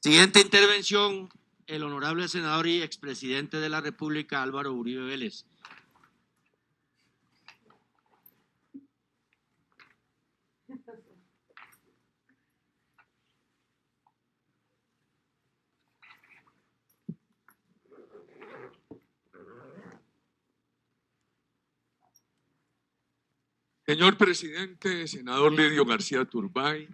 Siguiente intervención, el honorable senador y expresidente de la República, Álvaro Uribe Vélez. Señor presidente, senador Lidio García Turbay,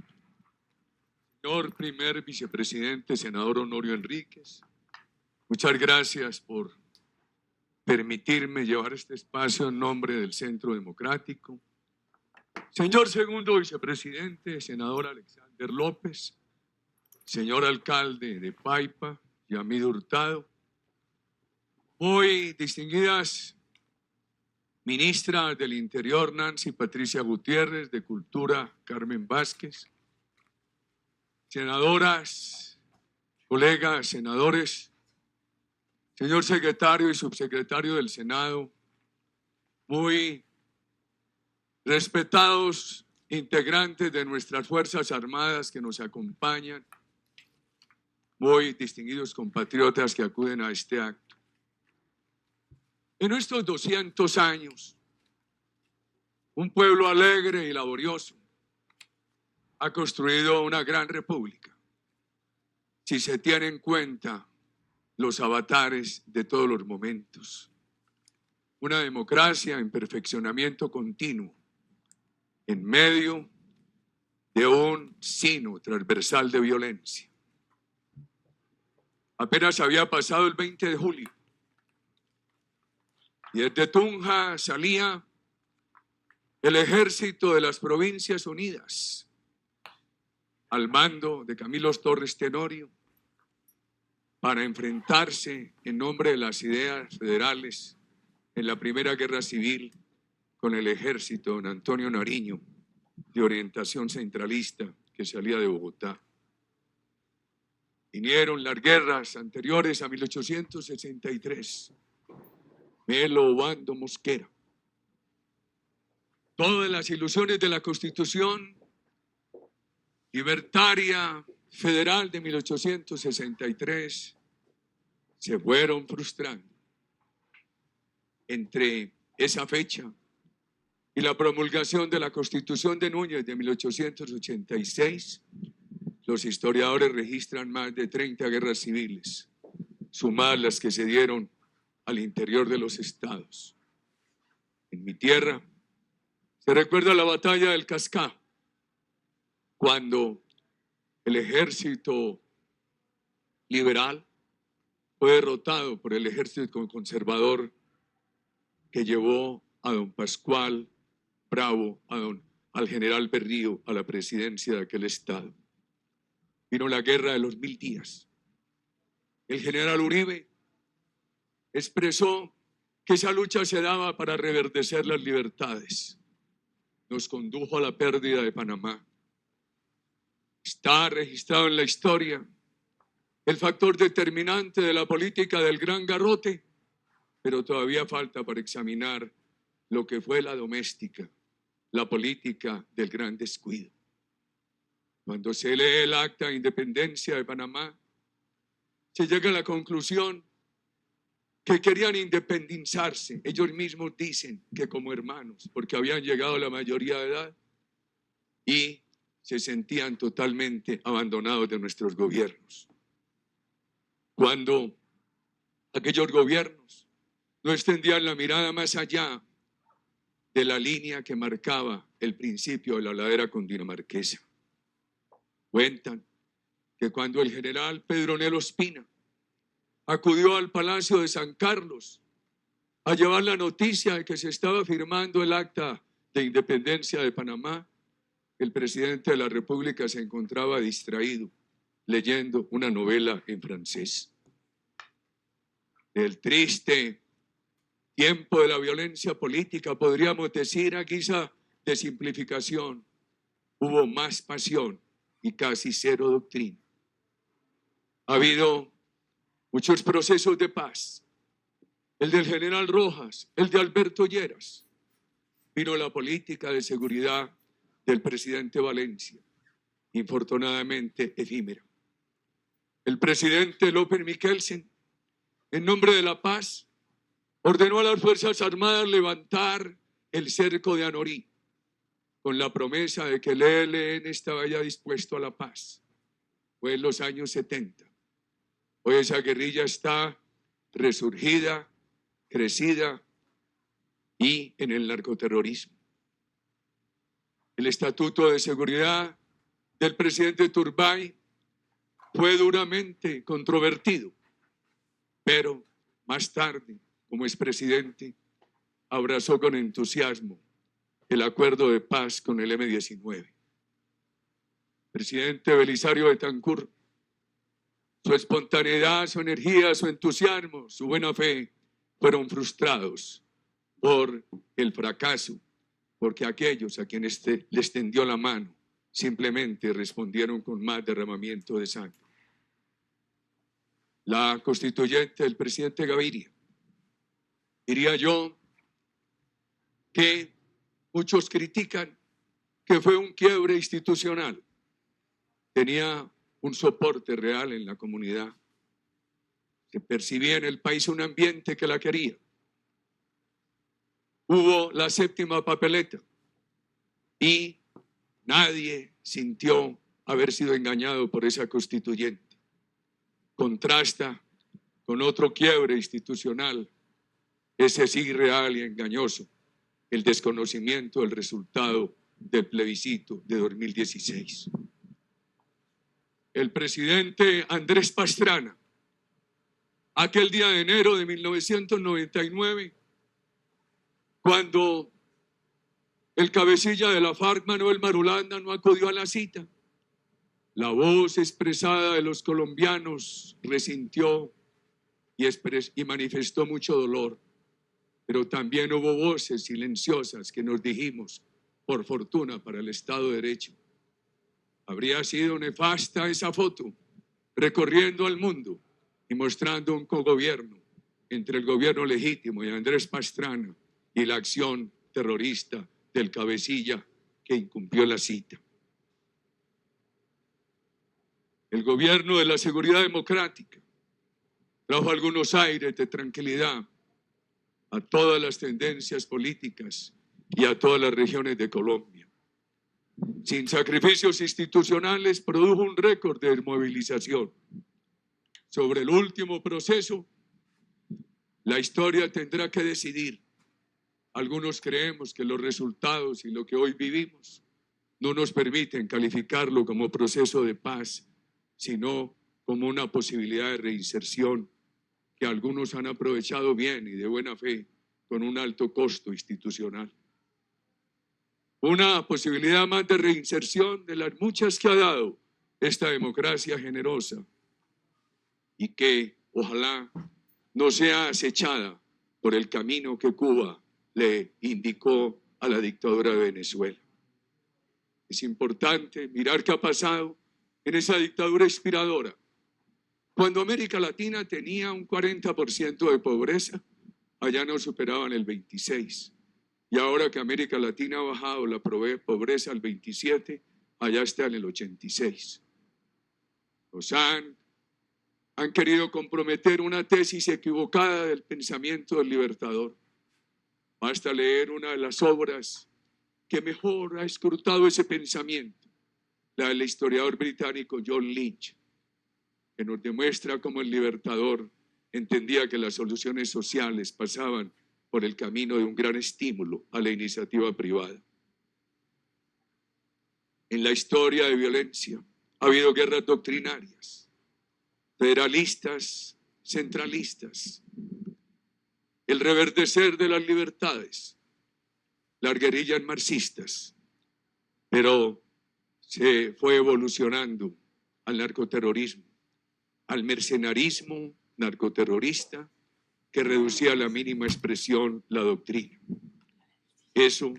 señor primer vicepresidente, senador Honorio Enríquez, muchas gracias por permitirme llevar este espacio en nombre del Centro Democrático. Señor segundo vicepresidente, senador Alexander López, señor alcalde de Paipa, Yamid Hurtado, muy distinguidas ministras del Interior, Nancy Patricia Gutiérrez, de Cultura, Carmen Vázquez, senadoras, colegas, senadores, señor secretario y subsecretario del Senado, muy respetados integrantes de nuestras Fuerzas Armadas que nos acompañan, muy distinguidos compatriotas que acuden a este acto. En estos 200 años, un pueblo alegre y laborioso ha construido una gran república, si se tienen en cuenta los avatares de todos los momentos. Una democracia en perfeccionamiento continuo, en medio de un sino transversal de violencia. Apenas había pasado el 20 de julio y desde Tunja salía el ejército de las Provincias Unidas al mando de Camilo Torres Tenorio para enfrentarse en nombre de las ideas federales en la Primera Guerra Civil con el ejército de don Antonio Nariño, de orientación centralista, que salía de Bogotá. Vinieron las guerras anteriores a 1863, Melo, Obando, Mosquera. Todas las ilusiones de la Constitución libertaria federal de 1863 se fueron frustrando. Entre esa fecha y la promulgación de la Constitución de Núñez de 1886, los historiadores registran más de 30 guerras civiles, sumadas las que se dieron al interior de los estados. En mi tierra se recuerda la batalla del Cascá, cuando el ejército liberal fue derrotado por el ejército conservador que llevó a don Pascual Bravo, al general Berrío, a la presidencia de aquel estado. Vino la guerra de los 1000 días. El general Uribe expresó que esa lucha se daba para reverdecer las libertades. Nos condujo a la pérdida de Panamá. Está registrado en la historia el factor determinante de la política del Gran Garrote, pero todavía falta para examinar lo que fue la doméstica, la política del gran descuido. Cuando se lee el Acta de Independencia de Panamá, se llega a la conclusión que querían independizarse. Ellos mismos dicen que como hermanos, porque habían llegado a la mayoría de edad y se sentían totalmente abandonados de nuestros gobiernos. Cuando aquellos gobiernos no extendían la mirada más allá de la línea que marcaba el principio de la ladera cundinamarquesa. Cuentan que cuando el general Pedro Nelo Espina acudió al Palacio de San Carlos a llevar la noticia de que se estaba firmando el Acta de Independencia de Panamá, el presidente de la República se encontraba distraído leyendo una novela en francés. Del triste tiempo de la violencia política, podríamos decir a guisa de simplificación, hubo más pasión y casi cero doctrina. Ha habido muchos procesos de paz, el del general Rojas, el de Alberto Lleras. Vino la política de seguridad del presidente Valencia, infortunadamente efímera. El presidente López Michelsen, en nombre de la paz, ordenó a las Fuerzas Armadas levantar el cerco de Anorí, con la promesa de que el ELN estaba ya dispuesto a la paz. Fue en los años 70. Hoy esa guerrilla está resurgida, crecida y en el narcoterrorismo. El Estatuto de Seguridad del presidente Turbay fue duramente controvertido, pero más tarde, como expresidente, abrazó con entusiasmo el acuerdo de paz con el M-19. Presidente Belisario Betancur, su espontaneidad, su energía, su entusiasmo, su buena fe fueron frustrados por el fracaso, porque aquellos a quienes les tendió la mano simplemente respondieron con más derramamiento de sangre. La constituyente del presidente Gaviria, diría yo que muchos critican que fue un quiebre institucional. Tenía un soporte real en la comunidad. Se percibía en el país un ambiente que la quería. Hubo la séptima papeleta y nadie sintió haber sido engañado por esa constituyente. Contrasta con otro quiebre institucional, ese sí real y engañoso, el desconocimiento del resultado del plebiscito de 2016. El presidente Andrés Pastrana, aquel día de enero de 1999, cuando el cabecilla de la FARC, Manuel Marulanda, no acudió a la cita, la voz expresada de los colombianos resintió y manifestó mucho dolor, pero también hubo voces silenciosas que nos dijimos, por fortuna para el Estado de Derecho. Habría sido nefasta esa foto, recorriendo al mundo y mostrando un cogobierno entre el gobierno legítimo de Andrés Pastrana y la acción terrorista del cabecilla que incumplió la cita. El gobierno de la seguridad democrática trajo algunos aires de tranquilidad a todas las tendencias políticas y a todas las regiones de Colombia. Sin sacrificios institucionales, produjo un récord de movilización. Sobre el último proceso, la historia tendrá que decidir. Algunos creemos que los resultados y lo que hoy vivimos no nos permiten calificarlo como proceso de paz, sino como una posibilidad de reinserción que algunos han aprovechado bien y de buena fe con un alto costo institucional. Una posibilidad más de reinserción de las muchas que ha dado esta democracia generosa y que ojalá no sea acechada por el camino que Cuba le indicó a la dictadura de Venezuela. Es importante mirar qué ha pasado en esa dictadura inspiradora. Cuando América Latina tenía un 40% de pobreza, allá no superaban el 26%. Y ahora que América Latina ha bajado la pobreza al 27%, allá está en el 86%. Los han querido comprometer una tesis equivocada del pensamiento del Libertador. Basta leer una de las obras que mejor ha escrutado ese pensamiento, la del historiador británico John Lynch, que nos demuestra cómo el Libertador entendía que las soluciones sociales pasaban por el camino de un gran estímulo a la iniciativa privada. En la historia de violencia ha habido guerras doctrinarias, federalistas, centralistas, el reverdecer de las libertades, las guerrillas marxistas, pero se fue evolucionando al narcoterrorismo, al mercenarismo narcoterrorista que reducía a la mínima expresión la doctrina. Eso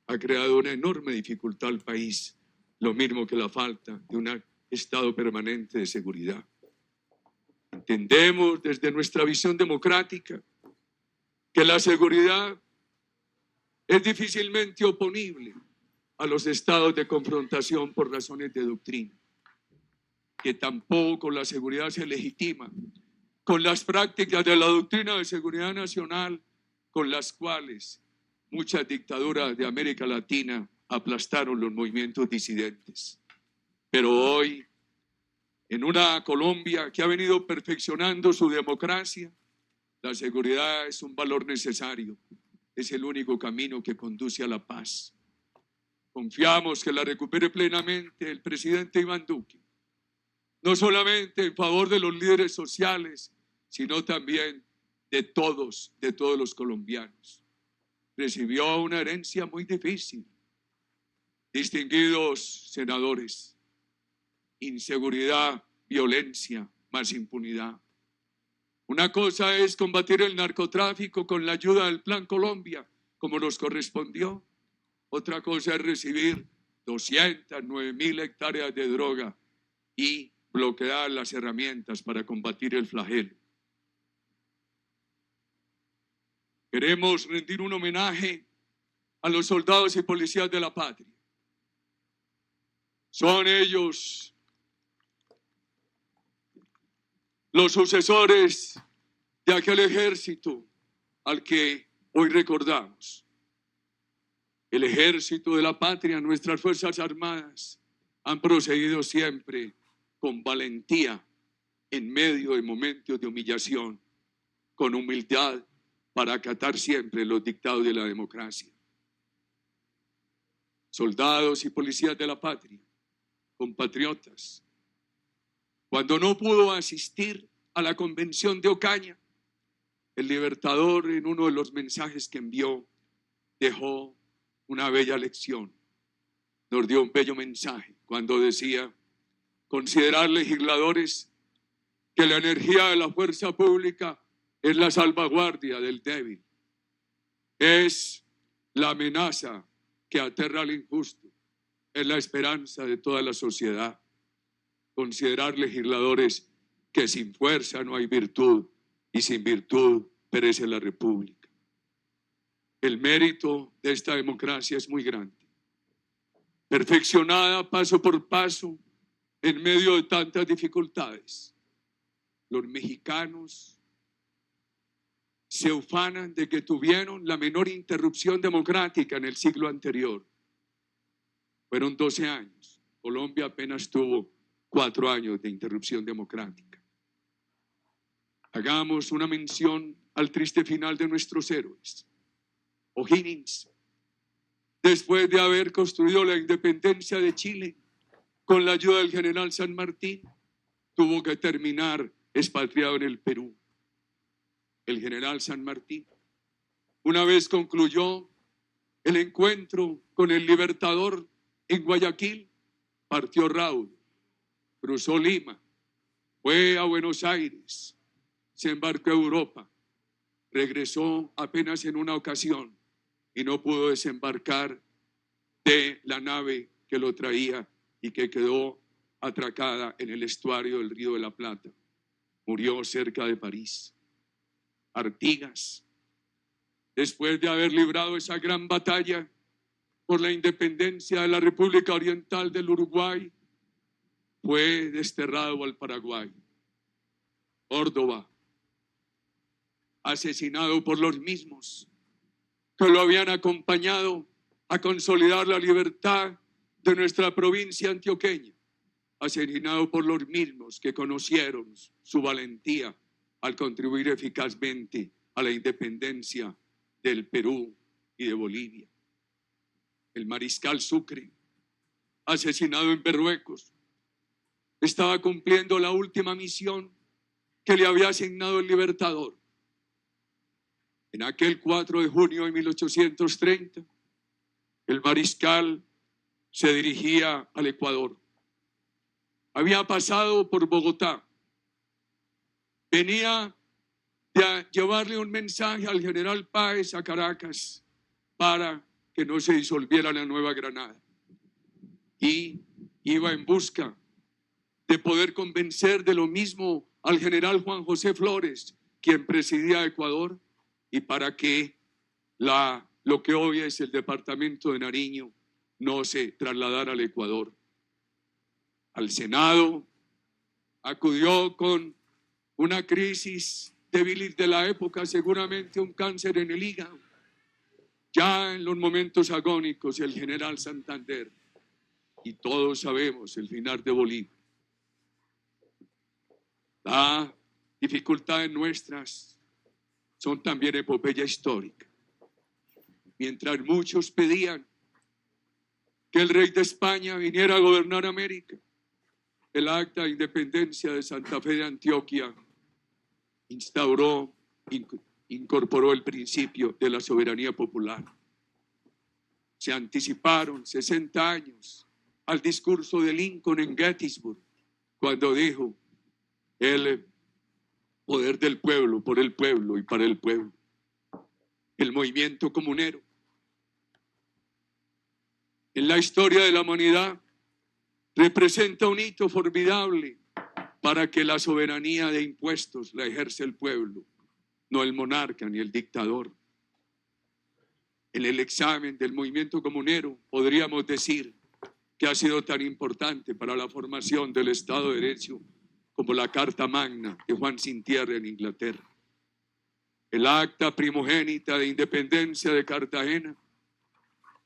ha creado una enorme dificultad al país, lo mismo que la falta de un estado permanente de seguridad. Entendemos desde nuestra visión democrática que la seguridad es difícilmente oponible a los estados de confrontación por razones de doctrina. que tampoco la seguridad se legitima con las prácticas de la doctrina de seguridad nacional con las cuales muchas dictaduras de América Latina aplastaron los movimientos disidentes. Pero hoy, en una Colombia que ha venido perfeccionando su democracia, la seguridad es un valor necesario, es el único camino que conduce a la paz. Confiamos que la recupere plenamente el presidente Iván Duque, no solamente en favor de los líderes sociales, sino también de todos los colombianos. Recibió una herencia muy difícil. Distinguidos senadores, inseguridad, violencia, más impunidad. Una cosa es combatir el narcotráfico con la ayuda del Plan Colombia, como nos correspondió. Otra cosa es recibir 209.000 hectáreas de droga y bloquear las herramientas para combatir el flagelo. Queremos rendir un homenaje a los soldados y policías de la patria. Son ellos los sucesores de aquel ejército al que hoy recordamos. El ejército de la patria, nuestras Fuerzas Armadas, han procedido siempre con valentía en medio de momentos de humillación, con humildad para acatar siempre los dictados de la democracia. Soldados y policías de la patria, compatriotas, cuando no pudo asistir a la convención de Ocaña, el Libertador, en uno de los mensajes que envió, dejó una bella lección. Nos dio un bello mensaje cuando decía: considerar, legisladores, que la energía de la fuerza pública es la salvaguardia del débil, es la amenaza que aterra al injusto, es la esperanza de toda la sociedad. Considerar, legisladores, que sin fuerza no hay virtud y sin virtud perece la república. El mérito de esta democracia es muy grande, perfeccionada paso por paso en medio de tantas dificultades. Los mexicanos se ufanan de que tuvieron la menor interrupción democrática en el siglo anterior. Fueron 12 años. Colombia apenas tuvo 4 años de interrupción democrática. Hagamos una mención al triste final de nuestros héroes. O'Higgins, después de haber construido la independencia de Chile con la ayuda del general San Martín, tuvo que terminar expatriado en el Perú. El general San Martín, una vez concluyó el encuentro con el Libertador en Guayaquil, partió raudo, cruzó Lima, fue a Buenos Aires, se embarcó a Europa, regresó apenas en una ocasión y no pudo desembarcar de la nave que lo traía y que quedó atracada en el estuario del Río de la Plata. Murió cerca de París. Artigas, después de haber librado esa gran batalla por la independencia de la República Oriental del Uruguay, fue desterrado al Paraguay. Córdoba, asesinado por los mismos que lo habían acompañado a consolidar la libertad de nuestra provincia antioqueña, asesinado por los mismos que conocieron su valentía al contribuir eficazmente a la independencia del Perú y de Bolivia. El mariscal Sucre, asesinado en Berruecos, estaba cumpliendo la última misión que le había asignado el Libertador. En aquel 4 de junio de 1830, el mariscal se dirigía al Ecuador. Había pasado por Bogotá. Venía de llevarle un mensaje al general Páez a Caracas para que no se disolviera la Nueva Granada. Y iba en busca de poder convencer de lo mismo al general Juan José Flores, quien presidía Ecuador, y para que lo que hoy es el departamento de Nariño no se trasladara al Ecuador. Al Senado acudió con una crisis débil de la época, seguramente un cáncer en el hígado. Ya en los momentos agónicos, el general Santander, y todos sabemos el final de Bolívar. Las dificultades nuestras son también epopeya histórica. Mientras muchos pedían que el rey de España viniera a gobernar América, el Acta de Independencia de Santa Fe de Antioquia incorporó el principio de la soberanía popular. Se anticiparon 60 años al discurso de Lincoln en Gettysburg, cuando dijo: el poder del pueblo, por el pueblo y para el pueblo. El movimiento comunero en la historia de la humanidad representa un hito formidable para que la soberanía de impuestos la ejerce el pueblo, no el monarca ni el dictador. En el examen del movimiento comunero podríamos decir que ha sido tan importante para la formación del Estado de Derecho como la Carta Magna de Juan Sin Tierra en Inglaterra. El acta primogénita de independencia de Cartagena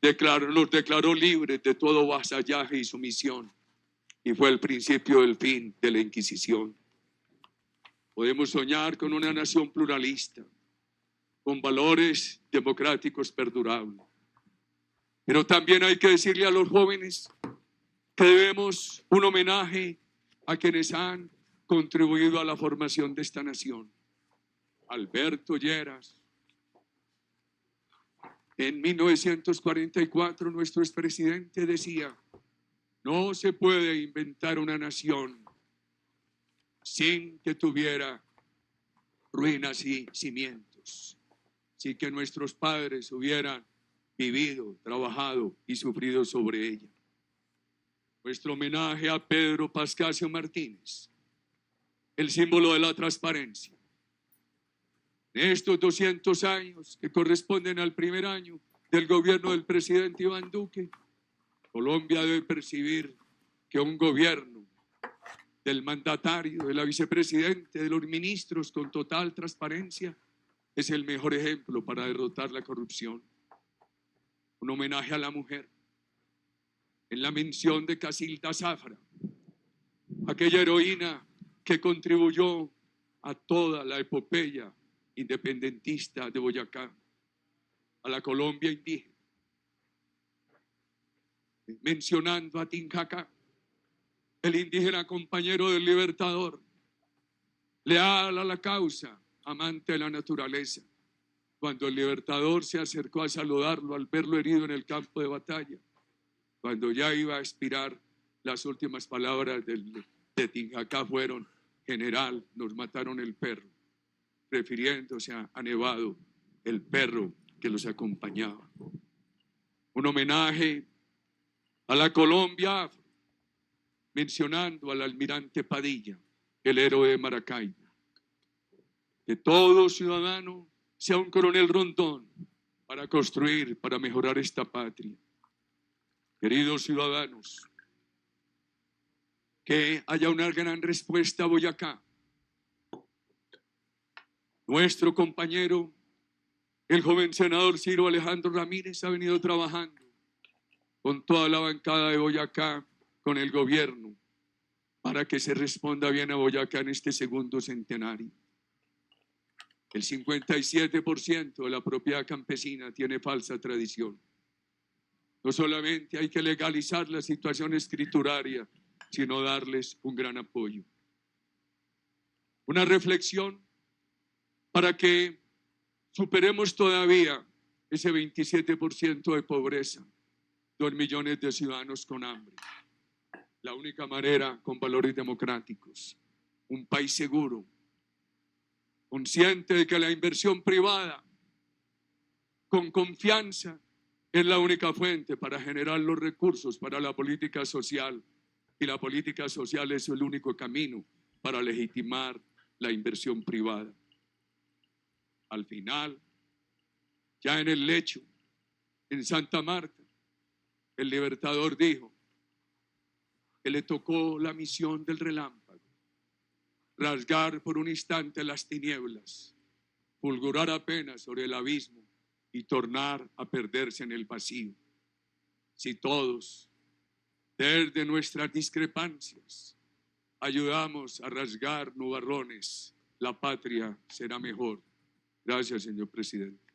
los declaró libres de todo vasallaje y sumisión, y fue el principio del fin de la Inquisición. Podemos soñar con una nación pluralista, con valores democráticos perdurables. Pero también hay que decirle a los jóvenes que debemos un homenaje a quienes han contribuido a la formación de esta nación. Alberto Lleras. En 1944 nuestro expresidente decía: no se puede inventar una nación sin que tuviera ruinas y cimientos, sin que nuestros padres hubieran vivido, trabajado y sufrido sobre ella. Nuestro homenaje a Pedro Pascasio Martínez, el símbolo de la transparencia. En estos 200 años que corresponden al primer año del gobierno del presidente Iván Duque, Colombia debe percibir que un gobierno del mandatario, de la vicepresidente, de los ministros con total transparencia es el mejor ejemplo para derrotar la corrupción. Un homenaje a la mujer en la mención de Casilda Zafra, aquella heroína que contribuyó a toda la epopeya independentista de Boyacá, a la Colombia indígena, mencionando a Tinjacá, el indígena compañero del Libertador, leal a la causa, amante de la naturaleza. Cuando el Libertador se acercó a saludarlo al verlo herido en el campo de batalla, cuando ya iba a expirar, las últimas palabras de Tinjacá fueron: general, nos mataron el perro, refiriéndose a Nevado, el perro que los acompañaba. Un homenaje a la Colombia afro, mencionando al almirante Padilla, el héroe de Maracaibo. Que todo ciudadano sea un coronel Rondón para construir, para mejorar esta patria. Queridos ciudadanos, que haya una gran respuesta a Boyacá. Nuestro compañero, el joven senador Ciro Alejandro Ramírez, ha venido trabajando con toda la bancada de Boyacá, con el gobierno, para que se responda bien a Boyacá en este segundo centenario. El 57% de la propiedad campesina tiene falsa tradición. No solamente hay que legalizar la situación escrituraria, sino darles un gran apoyo. Una reflexión para que superemos todavía ese 27% de pobreza, 2 millones de ciudadanos con hambre. La única manera, con valores democráticos, un país seguro, consciente de que la inversión privada, con confianza, es la única fuente para generar los recursos para la política social, y la política social es el único camino para legitimar la inversión privada. Al final, ya en el lecho, en Santa Marta, el Libertador dijo que le tocó la misión del relámpago, rasgar por un instante las tinieblas, fulgurar apenas sobre el abismo y tornar a perderse en el vacío. Si todos, desde nuestras discrepancias, ayudamos a rasgar nubarrones, la patria será mejor. Gracias, señor presidente.